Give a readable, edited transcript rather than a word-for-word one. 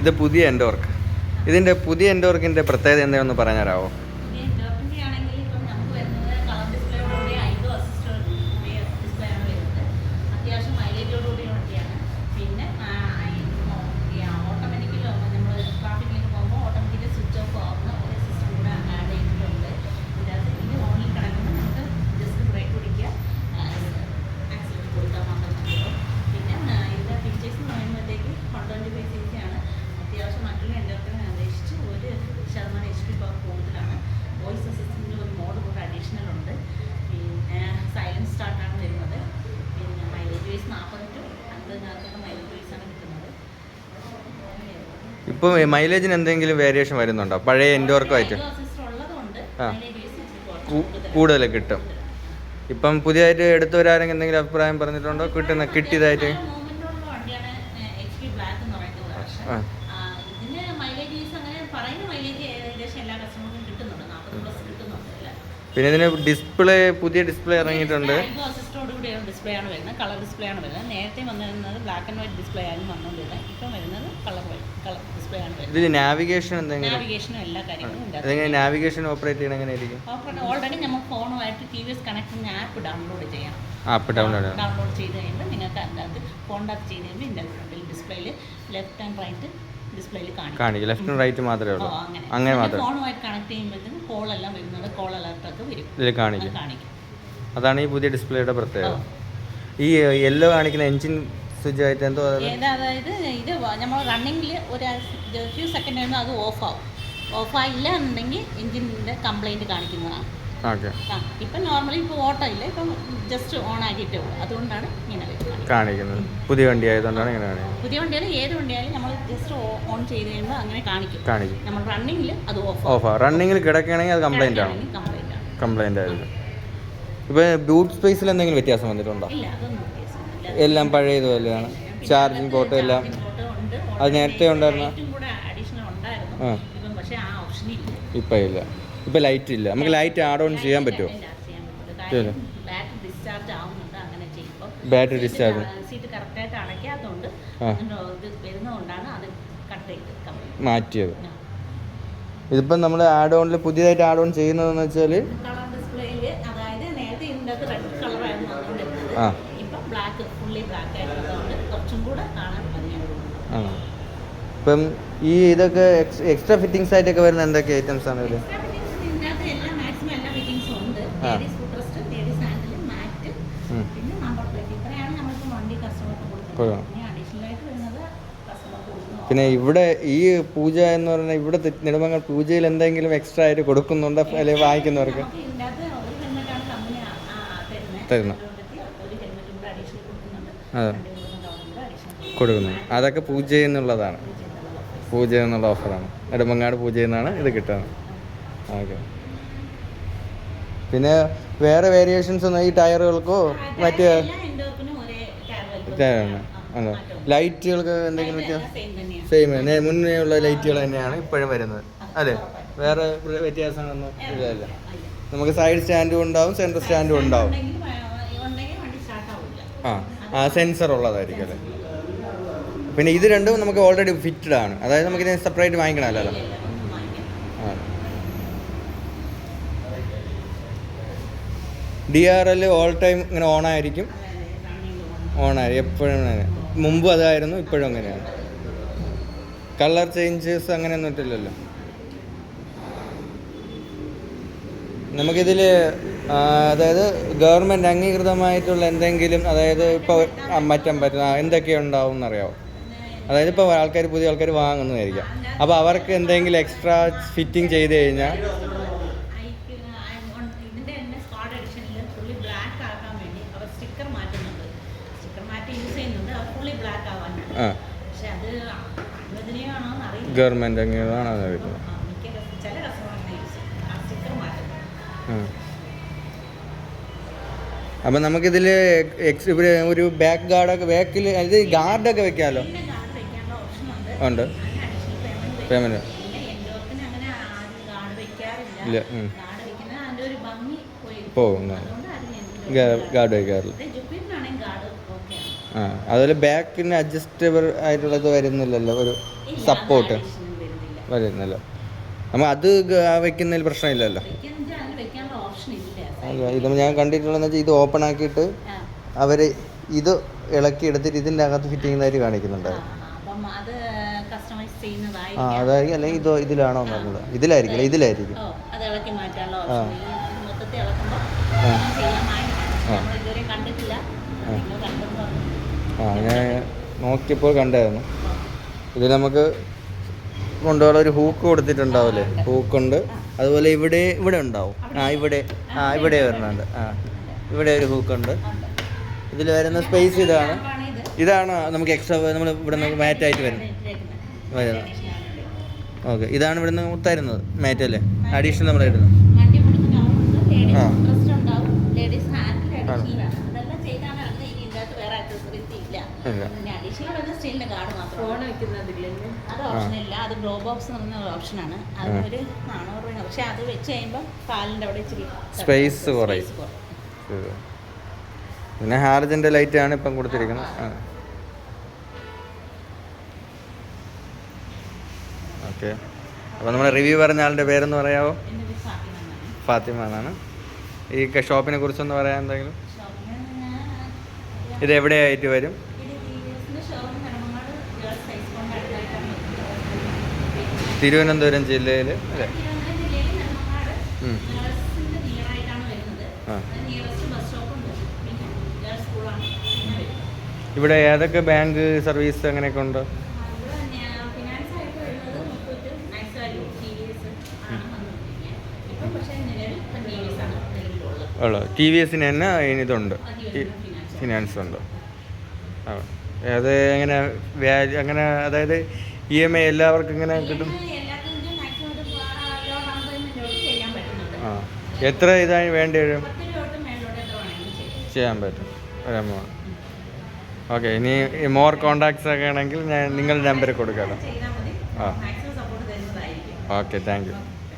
ഇത് പുതിയ എൻഡോർക്ക്. ഇതിൻ്റെ പുതിയ എൻഡോർക്കിൻ്റെ പ്രത്യേകത എന്താണെന്ന് പറഞ്ഞുതരാമോ? ഇപ്പോൾ മൈലേജിന് എന്തെങ്കിലും വേരിയേഷൻ വരുന്നുണ്ടോ പഴയ എൻഡോർക്കുമായിട്ട്? ആ, കൂടുതൽ കിട്ടും. ഇപ്പം പുതിയതായിട്ട് എടുത്തവരാരെങ്കിലും എന്തെങ്കിലും അഭിപ്രായം പറഞ്ഞിട്ടുണ്ടോ കിട്ടിയതായിട്ട്? ആ, പിന്നെ ഇതിന് ഡിസ്പ്ലേ, പുതിയ ഡിസ്പ്ലേ ഇറങ്ങിയിട്ടുണ്ട്. ഡിസ്പ്ലേ ആണ് വരുന്നത്, കളർ ഡിസ്പ്ലേ ആണ് വരുന്നത്. നേരത്തെ വന്നിരുന്നത് ബ്ലാക്ക് ആൻഡ് വൈറ്റ് ഡിസ്പ്ലേ ആയിരുന്നു വന്നുകൊണ്ടിരുന്നത്. ഇപ്പം വരുന്നത് കളർ ഡിസ്പ്ലേ ആണ് വരുന്നത്. ഇതിൽ നാവിഗേഷൻ എന്തെങ്കിലും? നാവിഗേഷനും എല്ലാ കാര്യങ്ങളും ഉണ്ട്. അതെങ്ങനെ നാവിഗേഷൻ ഓപ്പറേറ്റ് ചെയ്യണം? എങ്ങനെയായിരിക്കും? ഓൾറെഡി നമുക്ക് ഫോണുമായിട്ട് TVS കണക്റ്റിംഗ് ആപ്പ് ഡൗൺലോഡ് ചെയ്യണം. ഡൗൺലോഡ് ചെയ്ത് കഴിയുമ്പോൾ നിങ്ങൾക്ക് അതിനകത്ത് കോൺടാക്ട് ചെയ്ത് കഴിയുമ്പോൾ ഇതിൻ്റെ ഫ്രണ്ടിൽ ഡിസ്പ്ലേയിൽ ലെഫ്റ്റ് ആൻഡ് റൈറ്റ് ഡിസ്പ്ലേയിൽ കാണിക്കും. ലെഫ്റ്റ് ആൻഡ് റൈറ്റ് മാത്രമേ ഉള്ളൂ. അങ്ങനെ മാത്രമേ. ഫോണുമായിട്ട് കണക്ട് ചെയ്യുമ്പോഴത്തേക്കും കോളെല്ലാം വരുന്നത്, കോൾ അലർട്ടൊക്കെ വരും, ഇതിൽ കാണിക്കും. അതാണ് ഈ പുതിയ ഡിസ്പ്ലേയുടെ പ്രത്യേകത. ഈ യെല്ലോ കാണിക്കുന്ന എൻജിൻ സ്വിച്ച് ആയിട്ട് എന്തോ അതായത് ഇത് നമ്മൾ റണ്ണിങ്ങിൽ ഒരു ഫ്യൂ സെക്കൻഡ് ആയിരുന്നു അത് ഓഫായില്ല എന്നുണ്ടെങ്കിൽ എൻജിനിൻ്റെ കംപ്ലൈൻറ്റ് കാണിക്കുന്നതാണ്. ഇപ്പം നോർമലി ഇപ്പോൾ ഓട്ടോ ഇല്ല, ഇപ്പം ജസ്റ്റ് ഓൺ ആക്കിയിട്ടേ ഉള്ളൂ. അതുകൊണ്ടാണ് ഇങ്ങനെ കാണിക്കുന്നത്. പുതിയ വണ്ടി ആയതുകൊണ്ടാണ് ഇങ്ങനെ കാണിക്കുന്നത്. പുതിയ വണ്ടിയാലും ഏത് വണ്ടിയാലും നമ്മൾ ജസ്റ്റ് ഓൺ ചെയ്ത് കഴിയുമ്പോൾ അങ്ങനെ കാണിക്കും. നമ്മൾ റണ്ണിങ്ങിൽ അത് ഓഫ്. റണ്ണിങ്ങിൽ കിടക്കുകയാണെങ്കിൽ അത് കംപ്ലൈൻ്റ് ആയിരിക്കും. ഇപ്പോൾ ബൂട്ട് സ്പേസിൽ എന്തെങ്കിലും വ്യത്യാസം വന്നിട്ടുണ്ടോ? എല്ലാം പഴയതുപോലെയാണ്. ചാർജിങ് പോർട്ട് എല്ലാം അത് നേരത്തെ ഉണ്ടായിരുന്നു. ഇപ്പം ഇല്ല. ഇപ്പം ലൈറ്റ് ഇല്ല. നമുക്ക് ലൈറ്റ് ആഡ് ഓൺ ചെയ്യാൻ പറ്റുമോ? ബാറ്ററി ഡിസ്ചാർജ് മാറ്റിയത്. ഇതിപ്പം നമ്മൾ ആഡ് ഓണിൽ പുതിയതായിട്ട് ആഡ് ഓൺ ചെയ്യുന്നതെന്ന് വെച്ചാൽ ഇപ്പം ഈ ഇതൊക്കെ എക്സ്ട്രാ ഫിറ്റിംഗ്സ് ആയിട്ടൊക്കെ വരുന്ന എന്തൊക്കെ ഐറ്റംസ് ആണ് ഇതിൽ? പിന്നെ ഇവിടെ ഈ പൂജ എന്ന് പറഞ്ഞാൽ ഇവിടെ നെടുമങ്ങാട് പൂജയിൽ എന്തെങ്കിലും എക്സ്ട്രാ ആയിട്ട് കൊടുക്കുന്നുണ്ടോ അല്ലെങ്കിൽ വാങ്ങിക്കുന്നവർക്ക് തരുന്നു? അതെ, കൊടുക്കുന്നു. അതൊക്കെ പൂജ എന്നുള്ളതാണ്. പൂജ എന്നുള്ള ഓഫറാണ്. നെടുമങ്ങാട് പൂജ എന്നാണ് ഇത് കിട്ടുന്നത്. ഓക്കെ. പിന്നെ വേറെ വേരിയേഷൻസ് ഒന്നും ഈ ടയറുകൾക്കോ മറ്റേ അതെ ലൈറ്റുകൾക്ക് എന്തെങ്കിലും വ്യത്യാസം? സെയിം മുന്നേ ഉള്ള ലൈറ്റുകൾ തന്നെയാണ് ഇപ്പോഴും വരുന്നത്. അതെ, വേറെ വ്യത്യാസങ്ങളൊന്നും ഇല്ല. നമുക്ക് സൈഡ് സ്റ്റാൻഡും ഉണ്ടാവും, സെൻട്രൽ സ്റ്റാൻഡും ഉണ്ടാവും. സെൻസർ ഉള്ളതായിരിക്കും അല്ലേ. പിന്നെ ഇത് രണ്ടും നമുക്ക് ഓൾറെഡി ഫിറ്റഡ് ആണ്. അതായത് നമുക്കിത് സെപ്പറേറ്റ് വാങ്ങിക്കണമല്ലോ. DRL ഓൾ ടൈം ഇങ്ങനെ ഓണായിരിക്കും. എപ്പോഴും മുമ്പ് അതായിരുന്നു, ഇപ്പോഴും അങ്ങനെയാണ്. കളർ ചേഞ്ചസ് അങ്ങനെയൊന്നും ഇട്ടില്ലല്ലോ. നമുക്കിതിൽ അതായത് ഗവൺമെൻറ് അംഗീകൃതമായിട്ടുള്ള എന്തെങ്കിലും, അതായത് ഇപ്പോൾ മാറ്റാൻ പറ്റുന്ന എന്തൊക്കെ ഉണ്ടാവും എന്നറിയാമോ? അതായത് ഇപ്പോൾ പുതിയ ആൾക്കാർ വാങ്ങുന്നതായിരിക്കാം. അപ്പോൾ അവർക്ക് എന്തെങ്കിലും എക്സ്ട്രാ ഫിറ്റിംഗ് ചെയ്ത് കഴിഞ്ഞാൽ ഗവൺമെൻറ് അംഗീകൃതമാണോ അറിയില്ല. അപ്പം നമുക്കിതിൽ ഇവിടെ ഒരു ബാക്ക് ഗാർഡൊക്കെ ബാക്കിൽ അത് ഗാർഡൊക്കെ വെക്കാമല്ലോ. ഉണ്ട്. പേയ്മെൻറ്റ് ഇല്ല. പോകും. ഗാർഡ് വയ്ക്കാറില്ല. അതുപോലെ ബാക്കിന് അഡ്ജസ്റ്റബിൾ ആയിട്ടുള്ളത് വരുന്നില്ലല്ലോ. ഒരു സപ്പോർട്ട് വരുന്നില്ല. നമ്മൾ അത് വെക്കുന്നതിൽ പ്രശ്നമില്ലല്ലോ. ഇത് ഞാൻ കണ്ടിട്ടുള്ളതെന്ന് വെച്ചാൽ ഇത് ഓപ്പൺ ആക്കിയിട്ട് അവർ ഇത് ഇളക്കി എടുത്തിട്ട് ഇതിൻ്റെ അകത്ത് ഫിറ്റ് ചെയ്യുന്നതായിട്ട് കാണിക്കുന്നുണ്ടായിരുന്നു. അതായിരിക്കും, അല്ലെങ്കിൽ ഇതിലാണോ പറഞ്ഞത്? ഇതിലായിരിക്കും. ഞാൻ നോക്കിയപ്പോൾ കണ്ടായിരുന്നു. ഇത് നമുക്ക് കൊണ്ടുപോകാൻ ഒരു ഹൂക്ക് കൊടുത്തിട്ടുണ്ടാവില്ലേ? ഹൂക്കുണ്ട്. അതുപോലെ ഇവിടെ ഉണ്ടാവും. ഇവിടെ വരുന്നുണ്ട്. ഇവിടെ ഒരു ഹൂക്കുണ്ട്. ഇതിൽ വരുന്ന സ്പേസ് ഇതാണ് നമുക്ക് എക്സ്ട്രാ നമ്മൾ ഇവിടെ നിന്ന് മാറ്റായിട്ട് വരുന്നത്. ഓക്കെ, ഇതാണ് ഇവിടെ നിന്ന് തരുന്നത് മാറ്റല്ലേ, അഡീഷണൽ നമ്മൾ ഇടുന്നത്. സ്പേസ് കുറയും. പിന്നെ ഹാലജൻ്റെ ലൈറ്റാണ് ഇപ്പം കൊടുത്തിരിക്കുന്നത്. ഓക്കെ, അപ്പോൾ നമ്മുടെ റിവ്യൂ പറഞ്ഞ ആളുടെ പേരെന്ന് പറയാമോ? ഫാത്തിമ എന്നാണ്. ഈ ഷോപ്പിനെ കുറിച്ചൊന്ന് പറയാൻ എന്തെങ്കിലും? ഇത് എവിടെയായിട്ട് വരും? തിരുവനന്തപുരം ജില്ലയിൽ അല്ലേ? ഇവിടെ ഏതൊക്കെ ബാങ്ക് സർവീസ് അങ്ങനെയൊക്കെ ഉണ്ട്? ഉള്ളു. ടി വി എസിന് തന്നെ ഇതുണ്ട്, ഫിനാൻസ് ഉണ്ട്. അത് എങ്ങനെ അങ്ങനെ, അതായത് EMI എല്ലാവർക്കും ഇങ്ങനെ കിട്ടും? എത്ര ഇതായി വേണ്ടി വരും? ചെയ്യാൻ പറ്റും ഒരു എമൗണ്ട്. ഓക്കെ, ഇനി മോർ കോണ്ടാക്ട്സ് ഒക്കെ ആണെങ്കിൽ ഞാൻ നിങ്ങളുടെ നമ്പർ കൊടുക്കാം. Okay, thank you.